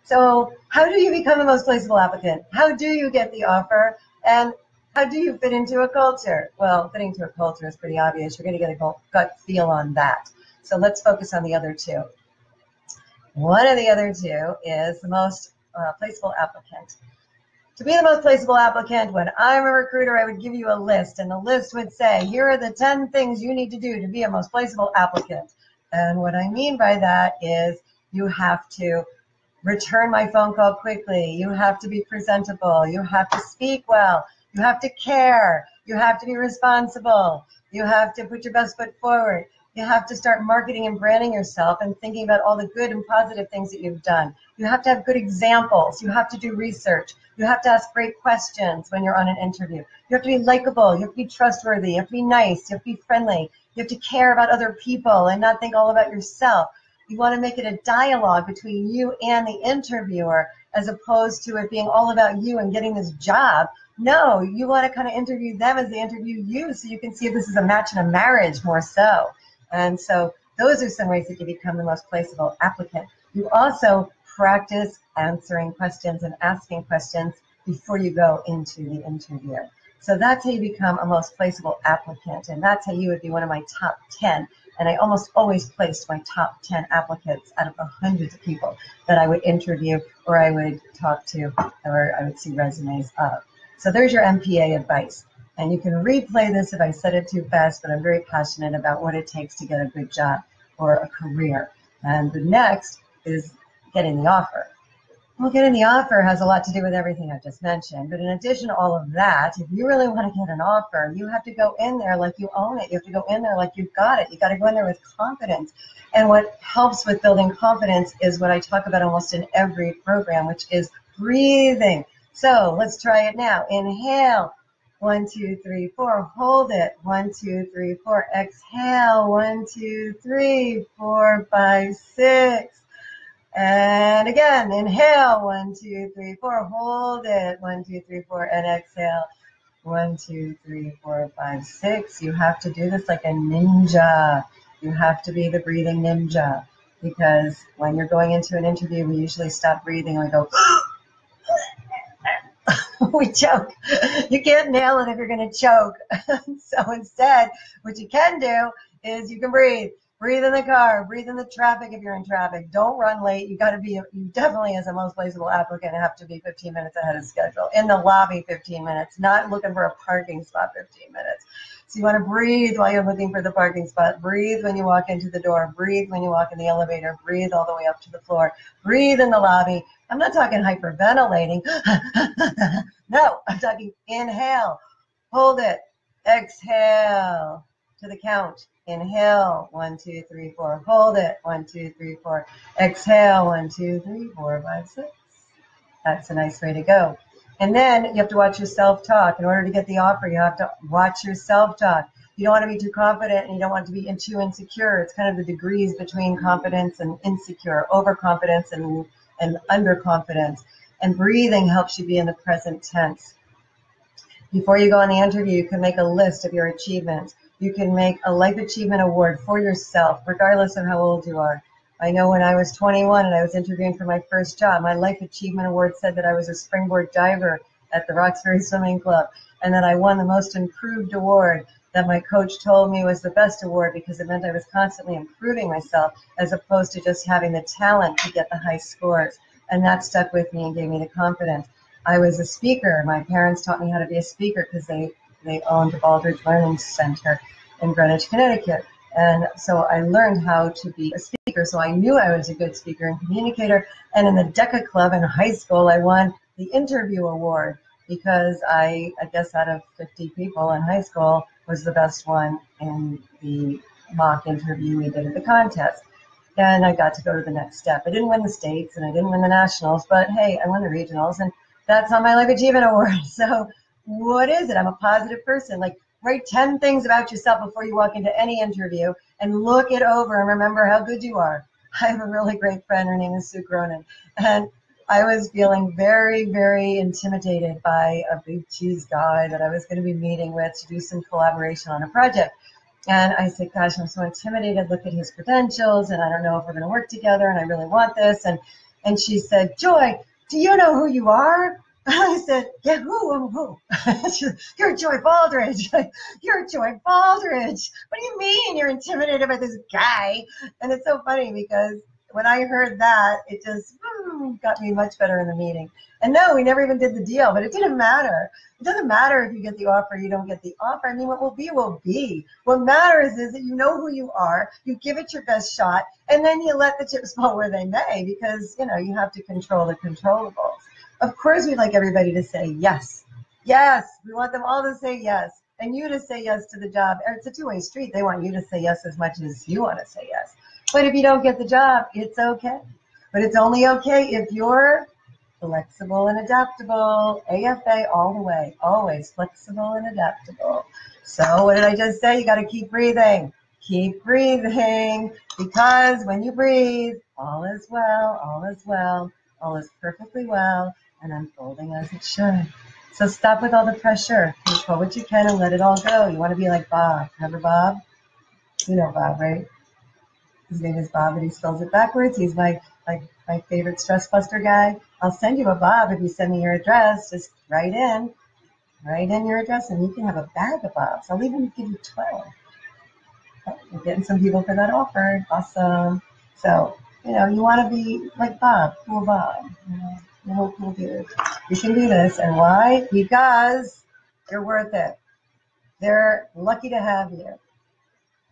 So how do you become the most placeable applicant? How do you get the offer? And how do you fit into a culture? Well, fitting into a culture is pretty obvious. You're going to get a gut feel on that. So let's focus on the other two. One of the other two is the most placeable applicant. To be the most placeable applicant, when I'm a recruiter, I would give you a list, and the list would say, here are the 10 things you need to do to be a most placeable applicant. And what I mean by that is you have to return my phone call quickly. You have to be presentable. You have to speak well. You have to care. You have to be responsible. You have to put your best foot forward. You have to start marketing and branding yourself and thinking about all the good and positive things that you've done. You have to have good examples. You have to do research. You have to ask great questions when you're on an interview. You have to be likable. You have to be trustworthy. You have to be nice. You have to be friendly. You have to care about other people and not think all about yourself. You want to make it a dialogue between you and the interviewer as opposed to it being all about you and getting this job. No, you want to kind of interview them as they interview you so you can see if this is a match in a marriage more so. And so those are some ways that you become the most placeable applicant. You also practice answering questions and asking questions before you go into the interview. So that's how you become a most placeable applicant, and that's how you would be one of my top 10. And I almost always placed my top 10 applicants out of the hundreds of people that I would interview or I would talk to or I would see resumes of. So there's your MPA advice. And you can replay this if I said it too fast, but I'm very passionate about what it takes to get a good job or a career. And the next is getting the offer. Well, getting the offer has a lot to do with everything I just mentioned. But in addition to all of that, if you really want to get an offer, you have to go in there like you own it. You have to go in there like you've got it. You got to go in there with confidence. And what helps with building confidence is what I talk about almost in every program, which is breathing. So let's try it now. Inhale. 1, 2, 3, 4. Hold it. 1, 2, 3, 4. Exhale. 1, 2, 3, 4, 5, 6. And again, inhale. 1, 2, 3, 4. Hold it. 1, 2, 3, 4. And exhale. 1, 2, 3, 4, 5, 6. You have to do this like a ninja. You have to be the breathing ninja. Because when you're going into an interview, we usually stop breathing and we go, we choke. You can't nail it if you're going to choke. So instead, what you can do is you can breathe. Breathe in the car. Breathe in the traffic if you're in traffic. Don't run late. You definitely, as a most placeable applicant, have to be 15 minutes ahead of schedule. In the lobby, 15 minutes. Not looking for a parking spot, 15 minutes. So you want to breathe while you're looking for the parking spot. Breathe when you walk into the door. Breathe when you walk in the elevator. Breathe all the way up to the floor. Breathe in the lobby. I'm not talking hyperventilating. No, I'm talking inhale. Hold it. Exhale to the count. Inhale. 1, 2, 3, 4. Hold it. 1, 2, 3, 4. Exhale. 1, 2, 3, 4, 5, 6. That's a nice way to go. And then you have to watch your self-talk. In order to get the offer, you have to watch your self-talk. You don't want to be too confident and you don't want to be too insecure. It's kind of the degrees between confidence and insecure, overconfidence and underconfidence. And breathing helps you be in the present tense. Before you go on the interview, you can make a list of your achievements. You can make a life achievement award for yourself, regardless of how old you are. I know when I was 21 and I was interviewing for my first job, my life achievement award said that I was a springboard diver at the Roxbury Swimming Club and that I won the most improved award that my coach told me was the best award because it meant I was constantly improving myself as opposed to just having the talent to get the high scores. And that stuck with me and gave me the confidence. I was a speaker. My parents taught me how to be a speaker because they owned the Baldridge Learning Center in Greenwich, Connecticut. And so I learned how to be a speaker. So I knew I was a good speaker and communicator. And in the DECA Club in high school, I won the interview award because I guess out of 50 people in high school, was the best one in the mock interview we did at the contest. And I got to go to the next step. I didn't win the states and I didn't win the nationals, but hey, I won the regionals and that's on my Life Achievement Award. So what is it? I'm a positive person. Like, write 10 things about yourself before you walk into any interview and look it over and remember how good you are. I have a really great friend. Her name is Sue Cronin. And I was feeling very, very intimidated by a big cheese guy that I was going to be meeting with to do some collaboration on a project. And I said, gosh, I'm so intimidated. Look at his credentials, and I don't know if we're going to work together, and I really want this. And And she said, Joy, do you know who you are? I said, yeah, who? She said, you're Joy Baldridge. You're Joy Baldridge. What do you mean you're intimidated by this guy? And it's so funny because when I heard that, it just got me much better in the meeting. And no, we never even did the deal, but it didn't matter. It doesn't matter if you get the offer or you don't get the offer. I mean, what will be will be. What matters is that you know who you are, you give it your best shot, and then you let the chips fall where they may, because, you know, you have to control the controllables. Of course, we'd like everybody to say yes. Yes, we want them all to say yes, and you to say yes to the job. It's a two-way street. They want you to say yes as much as you want to say yes. But if you don't get the job, it's okay. But it's only okay if you're flexible and adaptable. AFA all the way, always flexible and adaptable. So what did I just say? You got to keep breathing. Keep breathing, because when you breathe, all is well, all is well, all is perfectly well and unfolding as it should. So stop with all the pressure. Control what you can and let it all go. You want to be like Bob. Remember Bob? You know Bob, right? His name is Bob, and he spells it backwards. He's my favorite stress buster guy. I'll send you a Bob if you send me your address. Just write in your address, and you can have a bag of Bobs. I'll even give you 12. We're getting some people for that offer. Awesome. So, you know, you want to be like Bob, cool Bob. You know, cool dude. You can do this. And why? Because you're worth it. They're lucky to have you.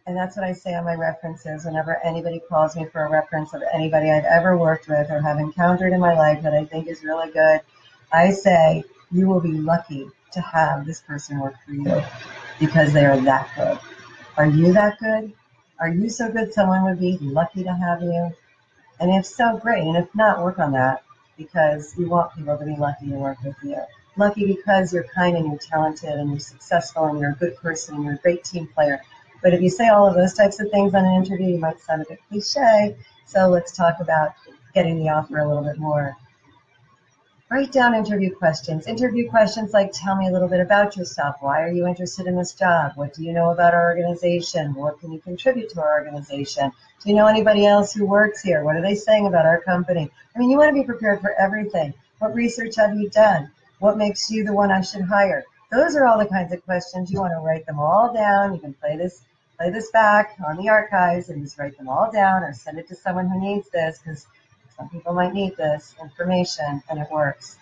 And that's what I say on my references whenever anybody calls me for a reference of anybody I've ever worked with or have encountered in my life that I think is really good. I say, you will be lucky to have this person work for you because they are that good. Are you that good? Are you so good someone would be lucky to have you? And if so, great. And if not, work on that, because you want people to be lucky to work with you. Lucky because you're kind and you're talented and you're successful and you're a good person and you're a great team player. But if you say all of those types of things on an interview, you might sound a bit cliche. So let's talk about getting the offer a little bit more. Write down interview questions. Interview questions like, tell me a little bit about yourself. Why are you interested in this job? What do you know about our organization? What can you contribute to our organization? Do you know anybody else who works here? What are they saying about our company? I mean, you want to be prepared for everything. What research have you done? What makes you the one I should hire? Those are all the kinds of questions. You want to write them all down. You can play this back on the archives and just write them all down or send it to someone who needs this, because some people might need this information, and it works.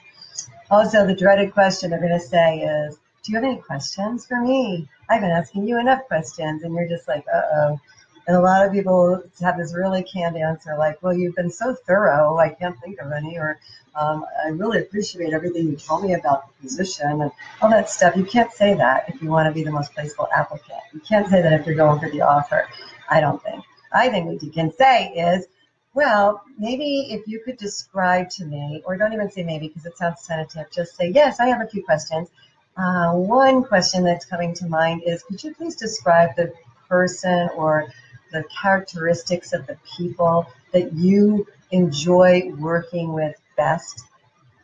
Also, the dreaded question they're going to say is, do you have any questions for me? I've been asking you enough questions, and you're just like, uh-oh. And a lot of people have this really canned answer like, well, you've been so thorough, I can't think of any, or I really appreciate everything you told me about the position and all that stuff. You can't say that if you want to be the most placeable applicant. You can't say that if you're going for the offer, I don't think. I think what you can say is, well, maybe if you could describe to me, or don't even say maybe because it sounds tentative, just say, yes, I have a few questions. One question that's coming to mind is, could you please describe the person or the characteristics of the people that you enjoy working with best,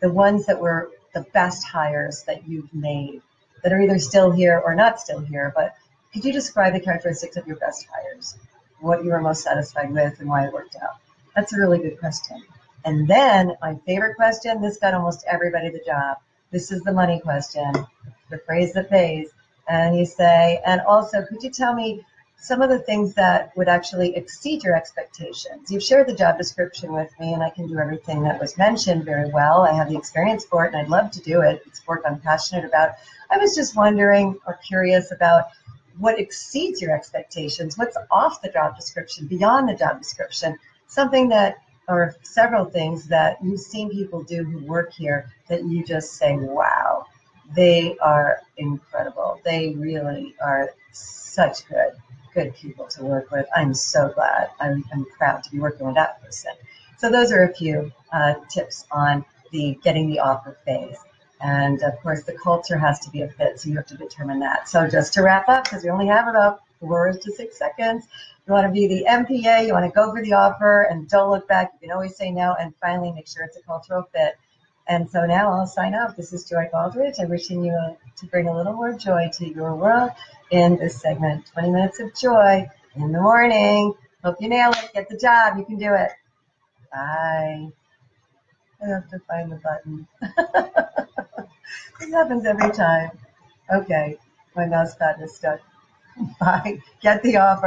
the ones that were the best hires that you've made, that are either still here or not still here, but could you describe the characteristics of your best hires, what you were most satisfied with and why it worked out? That's a really good question. And then my favorite question, this got almost everybody the job. This is the money question, the phrase that pays. And you say, and also, could you tell me some of the things that would actually exceed your expectations? You've shared the job description with me, and I can do everything that was mentioned very well. I have the experience for it, and I'd love to do it. It's work I'm passionate about. I was just wondering or curious about what exceeds your expectations, what's off the job description, beyond the job description, something that, or several things that you've seen people do who work here that you just say, wow, they are incredible. They really are such good people to work with. I'm so glad. I'm proud to be working with that person. So those are a few tips on the getting the offer phase. And of course, the culture has to be a fit, so you have to determine that. So just to wrap up, because we only have about 4 to 6 seconds, you want to be the MPA, you want to go for the offer, and don't look back. You can always say no, and finally make sure it's a cultural fit. And so now I'll sign off. This is Joy Baldridge. I'm wishing you to bring a little more joy to your world in this segment, 20 minutes of joy in the morning. Hope you nail it. Get the job. You can do it. Bye. I have to find the button. This happens every time. Okay, my mouse pad is stuck. Bye. Get the offer.